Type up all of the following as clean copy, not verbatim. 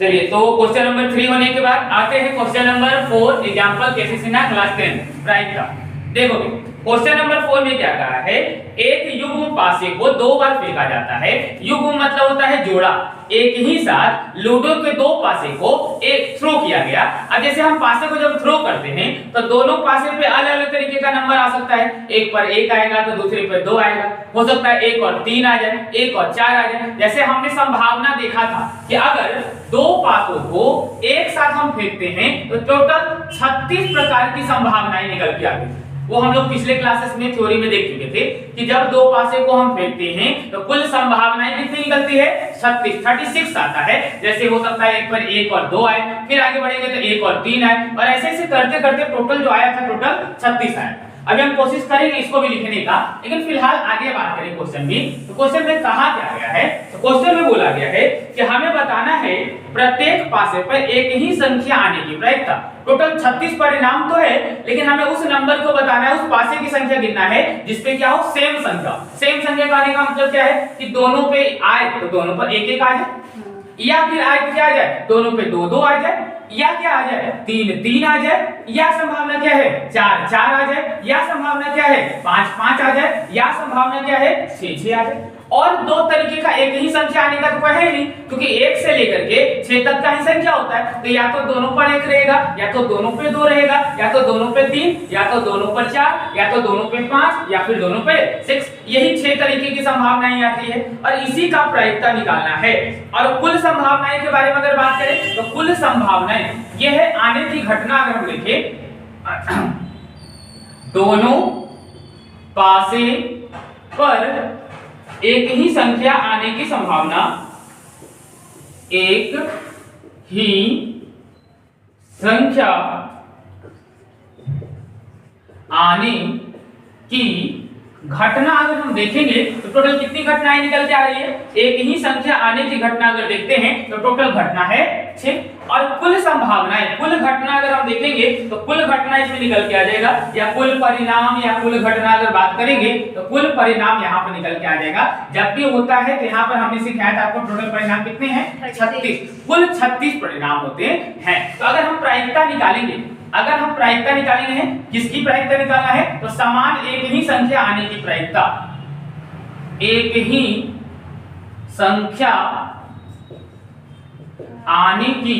चलिए, तो question number 3 होने के बाद आते हैं question number 4 example cases in class 10 prime का। देखोगे क्वेश्चन नंबर 4 में क्या कहा है, एक युग्म पासे को 2 बार फेंका जाता है। युग्म मतलब होता है जोड़ा। एक ही साथ लूडो के 2 पासे को एक थ्रो किया गया। अब जैसे हम पासे को जब थ्रो करते हैं तो दोनों पासे पे अलग अलग तरीके का नंबर आ सकता है। एक पर 1 आएगा तो दूसरे पर 2 आएगा, हो सकता है 1 और 3 आ जाए, 1 और 4 आ जाए। जैसे हमने संभावना देखा था कि अगर 2 पासों को एक साथ हम फेंकते हैं तो टोटल 36 प्रकार की संभावनाएं निकल के आती है। वो हम लोग पिछले क्लासेस में थ्योरी में देख चुके थे कि जब 2 पासे को हम फेंकते हैं तो कुल संभावनाएं कितनी निकलती है, 36 आता है। जैसे हो सकता है एक पर 1 और 2 आए, फिर आगे बढ़ेंगे तो 1 और 3 आए, और ऐसे ऐसे करते करते टोटल जो आया था टोटल 36 आया। अभी हम कोशिश करेंगे इसको भी लिखने का, लेकिन फिलहाल आगे बात करें क्वेश्चन में। तो क्वेश्चन में कहा क्या गया है, तो क्वेश्चन में बोला गया है कि हमें बताना है प्रत्येक पासे पर एक ही संख्या आने की प्रायिकता। टोटल 36 परिणाम तो है, लेकिन हमें उस नंबर को बताना है, उस पासे की संख्या गिनना है जिसपे क्या हो, सेम संख्या। सेम संख्या का आने का मतलब क्या है कि दोनों पे आए तो दोनों पर 1 आ जाए, या फिर आए क्या आ जाए, दोनों पे 2 आ जाए, या क्या आ जाए 3 आ जाए, या संभावना क्या है 4 आ जाए, या संभावना क्या है 5 आ जाए, या संभावना क्या है 6 आ जाए। और 2 तरीके का एक ही संख्या आने का तो कोई है नहीं, क्योंकि 1 से लेकर के 6 तक का ही संख्या होता है। तो या तो दोनों पर 1 रहेगा, या तो दोनों पे 2 रहेगा, या तो दोनों पे 3, या तो दोनों पर 4, या तो दोनों पे 5, या फिर दोनों पे 6। यही 6 तरीके की संभावनाएं आती है और इसी का प्रायिकता निकालना है। और कुल संभावनाएं के बारे में अगर बात करें तो कुल संभावनाएं यह है आने की घटना। अगर हम देखें दोनों पासे पर एक ही संख्या आने की संभावना, एक ही संख्या आने की घटना अगर हम देखेंगे तो टोटल कितनी घटनाएं निकल के आ रही है, एक ही संख्या आने की घटना अगर देखते हैं तो टोटल घटना है 6। और कुल संभावनाएं, कुल घटना अगर हम देखेंगे तो कुल घटना इसमें निकल के आ जाएगा, या कुल परिणाम या कुल घटना अगर बात करेंगे तो कुल परिणाम यहाँ पर निकल के आ जाएगा। जब भी होता है तो यहाँ पर हमने सिखाया था आपको टोटल परिणाम कितने हैं, 36। कुल 36 परिणाम होते हैं। तो अगर हम प्रायिकता निकालेंगे, अगर हम प्रायिकता निकालेंगे हैं, किसकी प्रायिकता निकालना है, तो समान एक ही संख्या आने की प्रायिकता। एक ही संख्या आने की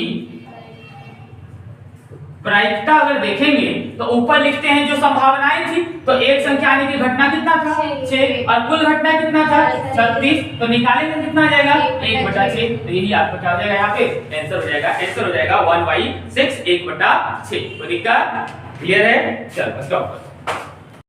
प्रायिकता अगर देखेंगे तो ऊपर लिखते हैं जो संभावनाएं थी, तो एक संख्या आने की घटना कितना था 6, और कुल घटना कितना था 36। तो निकालेंगे कितना आ जाएगा 1/6। तो यही आपका क्या हो जाएगा, यहाँ पे आंसर हो जाएगा, आंसर हो जाएगा 1/6, 1/6। तो दिक्कत क्लियर है, चलो स्टॉप।